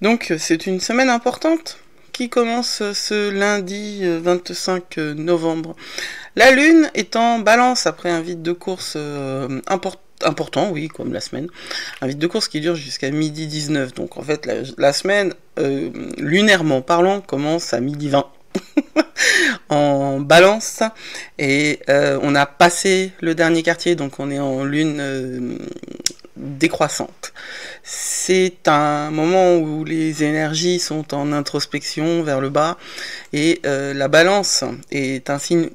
Donc c'est une semaine importante qui commence ce lundi 25 novembre. La Lune est en balance après un vide de course important, oui, comme la semaine. Un vide de course qui dure jusqu'à midi 19. Donc en fait, la semaine, lunairement parlant, commence à midi 20. En balance. Et on a passé le dernier quartier, donc on est en lune décroissante. C'est un moment où les énergies sont en introspection vers le bas et la balance est un signe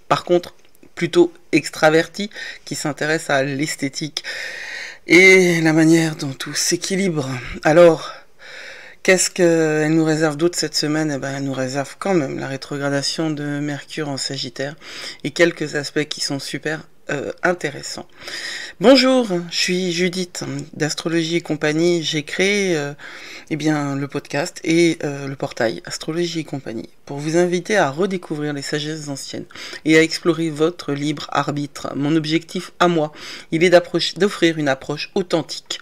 par contre plutôt extraverti qui s'intéresse à l'esthétique et la manière dont tout s'équilibre. Alors, qu'est-ce qu'elle nous réserve d'autre cette semaine? Eh ben, elle nous réserve quand même la rétrogradation de Mercure en Sagittaire et quelques aspects qui sont super intéressants. Bonjour, je suis Judith d'Astrologie et compagnie. J'ai créé le podcast et le portail Astrologie et compagnie pour vous inviter à redécouvrir les sagesses anciennes et à explorer votre libre arbitre. Mon objectif à moi, il est d'offrir une approche authentique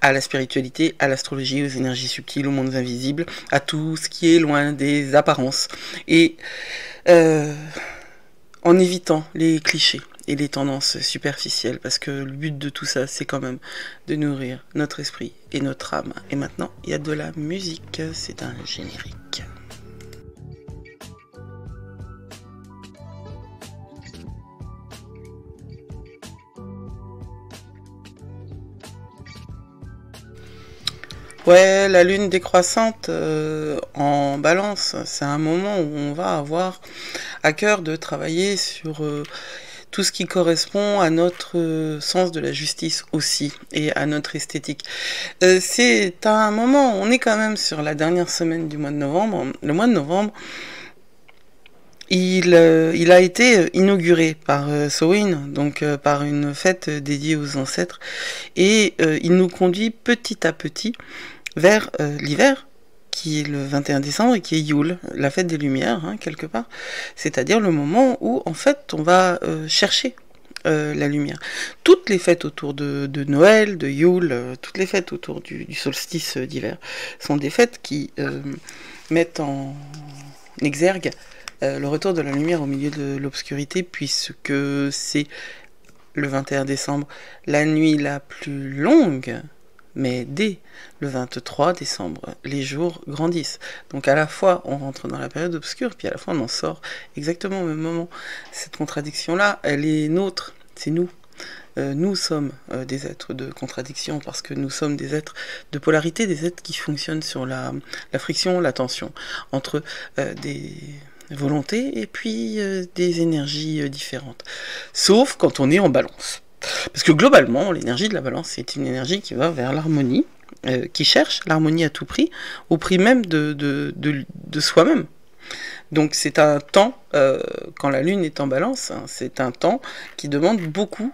à la spiritualité, à l'astrologie, aux énergies subtiles, aux mondes invisibles, à tout ce qui est loin des apparences et en évitant les clichés et les tendances superficielles, parce que le but de tout ça, c'est quand même de nourrir notre esprit et notre âme. Et maintenant, il y a de la musique, c'est un générique. Ouais, la lune décroissante en balance, c'est un moment où on va avoir à cœur de travailler sur tout ce qui correspond à notre sens de la justice aussi et à notre esthétique. C'est un moment, on est quand même sur la dernière semaine du mois de novembre. Le mois de novembre, il a été inauguré par Samhain, donc par une fête dédiée aux ancêtres, et il nous conduit petit à petit vers l'hiver, qui est le 21 décembre et qui est Yule, la fête des Lumières, hein, quelque part. C'est-à-dire le moment où, en fait, on va chercher la lumière. Toutes les fêtes autour de Noël, de Yule, toutes les fêtes autour du solstice d'hiver sont des fêtes qui mettent en exergue le retour de la lumière au milieu de l'obscurité, puisque c'est le 21 décembre, la nuit la plus longue. Mais dès le 23 décembre, les jours grandissent. Donc à la fois, on rentre dans la période obscure, puis à la fois, on en sort exactement au même moment. Cette contradiction-là, elle est nôtre, c'est nous. Nous sommes des êtres de contradiction parce que nous sommes des êtres de polarité, des êtres qui fonctionnent sur la friction, la tension entre des volontés et puis des énergies différentes. Sauf quand on est en balance. Parce que globalement, l'énergie de la balance, c'est une énergie qui va vers l'harmonie, qui cherche l'harmonie à tout prix, au prix même de soi-même. Donc c'est un temps, quand la lune est en balance, hein, c'est un temps qui demande beaucoup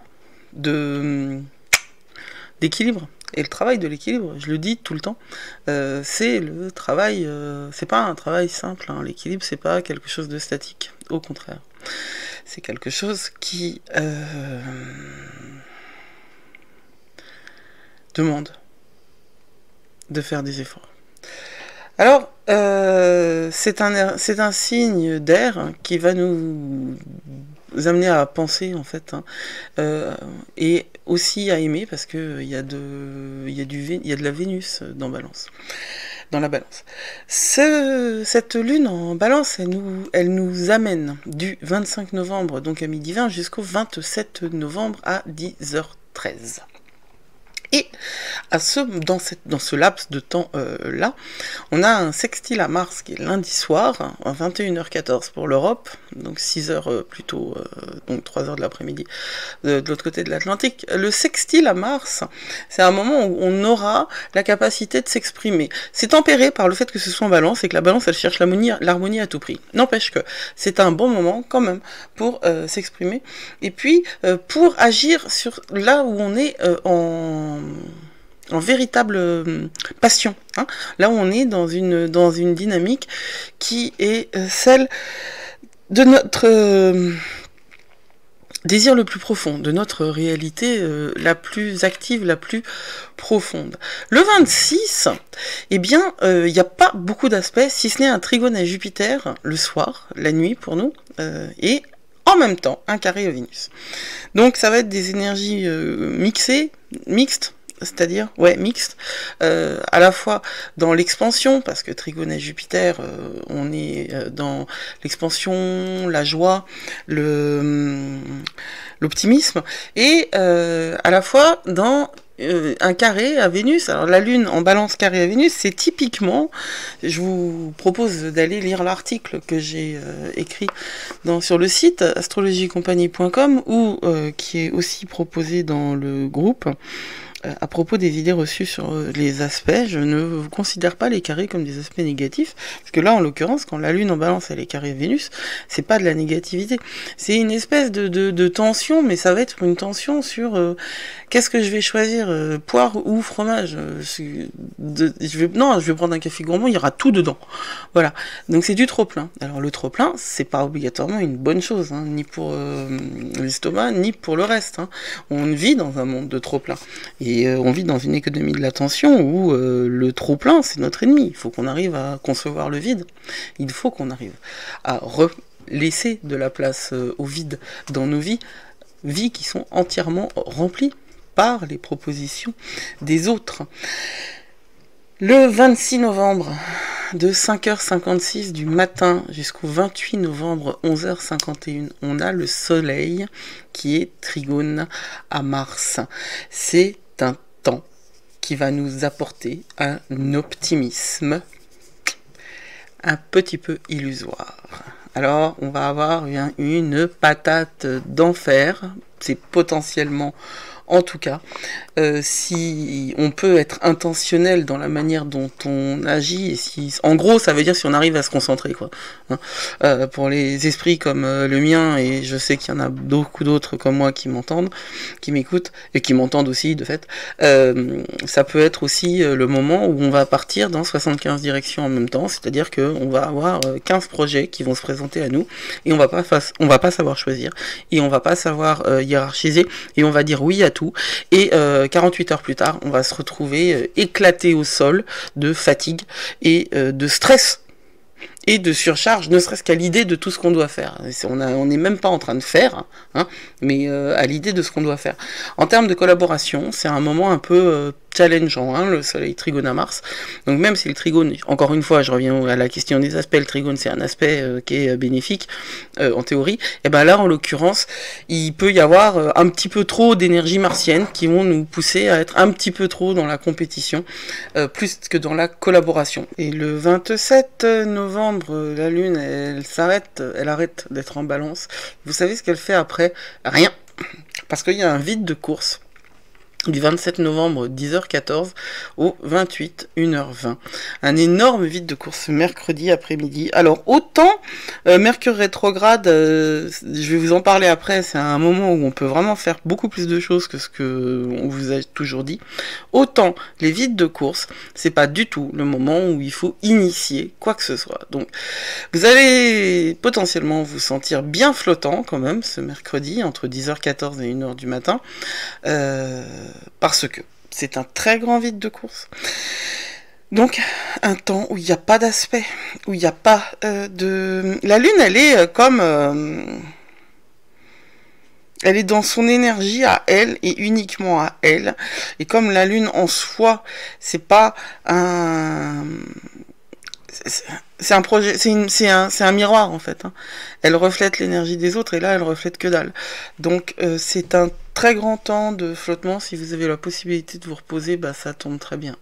d'équilibre. Et le travail de l'équilibre, je le dis tout le temps, c'est le travail, c'est pas un travail simple, hein. L'équilibre, c'est pas quelque chose de statique, au contraire. C'est quelque chose qui demande de faire des efforts. Alors, c'est un signe d'air qui va nous amener à penser, en fait, hein, et aussi à aimer, parce qu'il y a de la Vénus dans Balance. Dans la balance. Cette lune en balance, elle nous amène du 25 novembre, donc à midi 20, jusqu'au 27 novembre à 10h13. Et dans ce laps de temps-là, on a un sextile à Mars qui est lundi soir, à 21h14 pour l'Europe, donc 6h plutôt, donc 3h de l'après-midi de l'autre côté de l'Atlantique. Le sextile à Mars, c'est un moment où on aura la capacité de s'exprimer. C'est tempéré par le fait que ce soit en balance et que la balance, elle cherche l'harmonie à tout prix. N'empêche que c'est un bon moment quand même pour s'exprimer et puis pour agir sur là où on est en véritable passion, hein. Là où on est dans une dynamique qui est celle de désir le plus profond, de notre réalité la plus active, la plus profonde. Le 26, eh bien, il n'y a pas beaucoup d'aspects, si ce n'est un trigone à Jupiter, le soir, la nuit pour nous, et en même temps, un carré à Vénus. Donc ça va être des énergies mixtes, c'est-à-dire, mixte, à la fois dans l'expansion, parce que trigone à Jupiter, on est dans l'expansion, la joie, l'optimisme, et à la fois dans un carré à Vénus. Alors la Lune en balance carré à Vénus, c'est typiquement, je vous propose d'aller lire l'article que j'ai écrit sur le site astrologiecompagnie.com ou qui est aussi proposé dans le groupe. À propos des idées reçues sur les aspects, je ne considère pas les carrés comme des aspects négatifs, parce que là, en l'occurrence, quand la Lune en balance, elle est carrée Vénus, c'est pas de la négativité. C'est une espèce de tension, mais ça va être une tension sur qu'est-ce que je vais choisir, poire ou fromage. Je vais prendre un café gourmand, il y aura tout dedans. Voilà. Donc c'est du trop-plein. Alors le trop-plein, c'est pas obligatoirement une bonne chose, hein, ni pour l'estomac, ni pour le reste. Hein. On vit dans un monde de trop-plein. Et on vit dans une économie de l'attention où le trop-plein, c'est notre ennemi. Il faut qu'on arrive à concevoir le vide. Il faut qu'on arrive à laisser de la place au vide dans nos vies qui sont entièrement remplies par les propositions des autres. Le 26 novembre, de 5h56 du matin jusqu'au 28 novembre, 11h51, on a le Soleil qui est trigone à Mars. C'est un temps qui va nous apporter un optimisme un petit peu illusoire. Alors, on va avoir une patate d'enfer. C'est potentiellement, en tout cas, si on peut être intentionnel dans la manière dont on agit, et si, en gros, ça veut dire si on arrive à se concentrer, quoi. Hein, pour les esprits comme le mien, et je sais qu'il y en a beaucoup d'autres comme moi qui m'entendent, qui m'écoutent, et qui m'entendent aussi, de fait, ça peut être aussi le moment où on va partir dans 75 directions en même temps, c'est-à-dire qu'on va avoir 15 projets qui vont se présenter à nous, et on va pas savoir choisir, et on va pas savoir hiérarchiser, et on va dire oui à tout, et 48 heures plus tard, on va se retrouver éclaté au sol de fatigue et de stress et de surcharge, ne serait-ce qu'à l'idée de tout ce qu'on doit faire. On n'est même pas en train de faire, hein, mais à l'idée de ce qu'on doit faire. En termes de collaboration, c'est un moment un peu challengeant, hein, le Soleil trigone à Mars. Donc même si le trigone, encore une fois, je reviens à la question des aspects, le trigone c'est un aspect qui est bénéfique en théorie, et ben là en l'occurrence, il peut y avoir un petit peu trop d'énergie martienne qui vont nous pousser à être un petit peu trop dans la compétition, plus que dans la collaboration. Et le 27 novembre, la Lune, elle arrête d'être en balance. Vous savez ce qu'elle fait après? Rien. Parce qu'il y a un vide de course du 27 novembre 10h14 au 28 1h20. Un énorme vide de course mercredi après-midi. Alors autant Mercure rétrograde, je vais vous en parler après, c'est un moment où on peut vraiment faire beaucoup plus de choses que ce que on vous a toujours dit. Autant les vides de course, c'est pas du tout le moment où il faut initier quoi que ce soit. Donc vous allez potentiellement vous sentir bien flottant quand même ce mercredi entre 10h14 et 1h du matin. Parce que c'est un très grand vide de course. Donc, un temps où il n'y a pas d'aspect, où il n'y a pas de... La Lune, elle est comme... elle est dans son énergie à elle, et uniquement à elle. Et comme la Lune en soi, c'est pas un... C'est un projet, c'est un miroir en fait. Hein. Elle reflète l'énergie des autres et là elle reflète que dalle. Donc c'est un très grand temps de flottement. Si vous avez la possibilité de vous reposer, bah ça tombe très bien.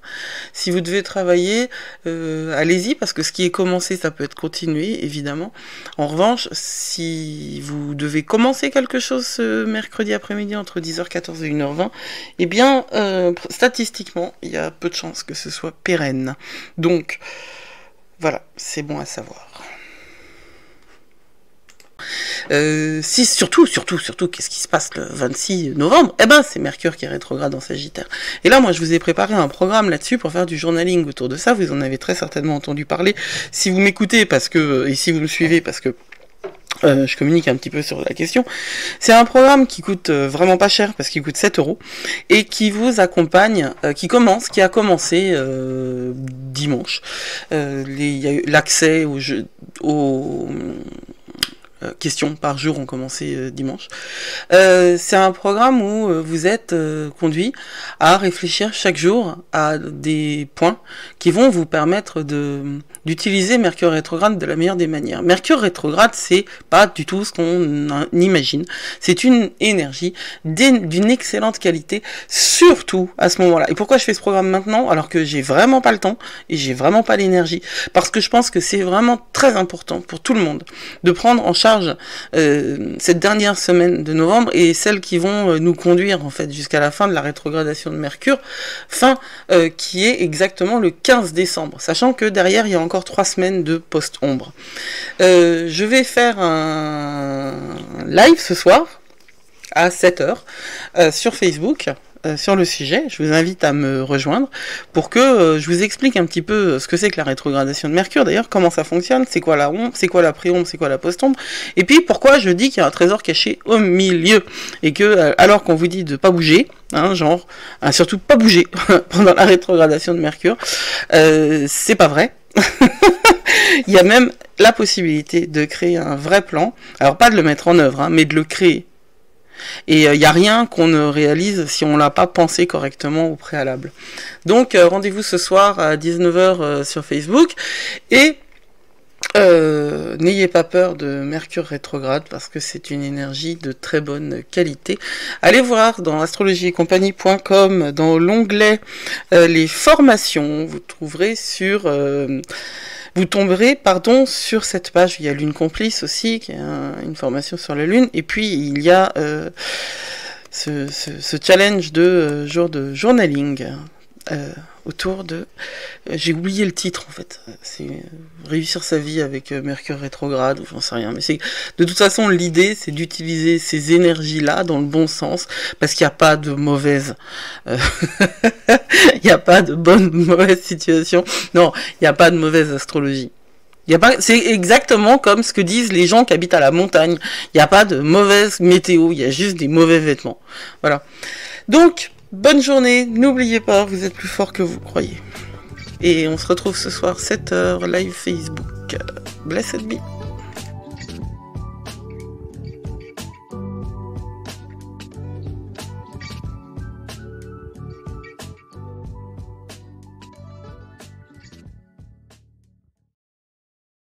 Si vous devez travailler, allez-y parce que ce qui est commencé, ça peut être continué évidemment. En revanche, si vous devez commencer quelque chose ce mercredi après-midi entre 10h14 et 1h20, eh bien statistiquement, il y a peu de chances que ce soit pérenne. Donc voilà, c'est bon à savoir. Si surtout, qu'est-ce qui se passe le 26 novembre? Eh ben, c'est Mercure qui est rétrograde en Sagittaire. Et là, moi, je vous ai préparé un programme là-dessus pour faire du journaling autour de ça. Vous en avez très certainement entendu parler. Si vous m'écoutez, parce que, et si vous me suivez, parce que Je communique un petit peu sur la question. C'est un programme qui coûte vraiment pas cher parce qu'il coûte 7 euros et qui vous accompagne, qui a commencé dimanche. Il y a eu l'accès aux questions par jour ont commencé dimanche. C'est un programme où vous êtes conduit à réfléchir chaque jour à des points qui vont vous permettre d'utiliser Mercure rétrograde de la meilleure des manières. Mercure rétrograde, c'est pas du tout ce qu'on imagine. C'est une énergie d'une excellente qualité, surtout à ce moment-là. Et pourquoi je fais ce programme maintenant, alors que j'ai vraiment pas le temps et j'ai vraiment pas l'énergie? Parce que je pense que c'est vraiment très important pour tout le monde de prendre en charge cette dernière semaine de novembre et celles qui vont nous conduire en fait jusqu'à la fin de la rétrogradation de Mercure, qui est exactement le 15 décembre, sachant que derrière il y a encore 3 semaines de post-ombre. Je vais faire un live ce soir à 7h sur Facebook. Sur le sujet, je vous invite à me rejoindre pour que je vous explique un petit peu ce que c'est que la rétrogradation de Mercure, d'ailleurs comment ça fonctionne, c'est quoi la ombre, c'est quoi la pré-ombre, c'est quoi la post-ombre, et puis pourquoi je dis qu'il y a un trésor caché au milieu, et que alors qu'on vous dit de pas bouger, surtout pas bouger pendant la rétrogradation de Mercure, c'est pas vrai. Il y a même la possibilité de créer un vrai plan, alors pas de le mettre en œuvre, mais de le créer. Et il n'y a rien qu'on ne réalise si on l'a pas pensé correctement au préalable. Donc rendez-vous ce soir à 19h sur Facebook. Et n'ayez pas peur de Mercure rétrograde parce que c'est une énergie de très bonne qualité. Allez voir dans astrologieetcompagnie.com, dans l'onglet les formations, vous trouverez vous tomberez sur cette page, il y a Lune Complice aussi, qui est une formation sur la Lune, et puis il y a ce challenge de jour de journaling autour de... j'ai oublié le titre en fait, c'est réussir sa vie avec Mercure rétrograde, ou j'en sais rien, mais c'est de toute façon l'idée c'est d'utiliser ces énergies-là dans le bon sens, parce qu'il n'y a pas de mauvaise... il n'y a pas de bonne ou de mauvaise situation, non, il n'y a pas de mauvaise astrologie. C'est exactement comme ce que disent les gens qui habitent à la montagne. Il n'y a pas de mauvaise météo, il y a juste des mauvais vêtements. Voilà. Donc, bonne journée, n'oubliez pas, vous êtes plus fort que vous croyez. Et on se retrouve ce soir 7h live Facebook. Blessed be.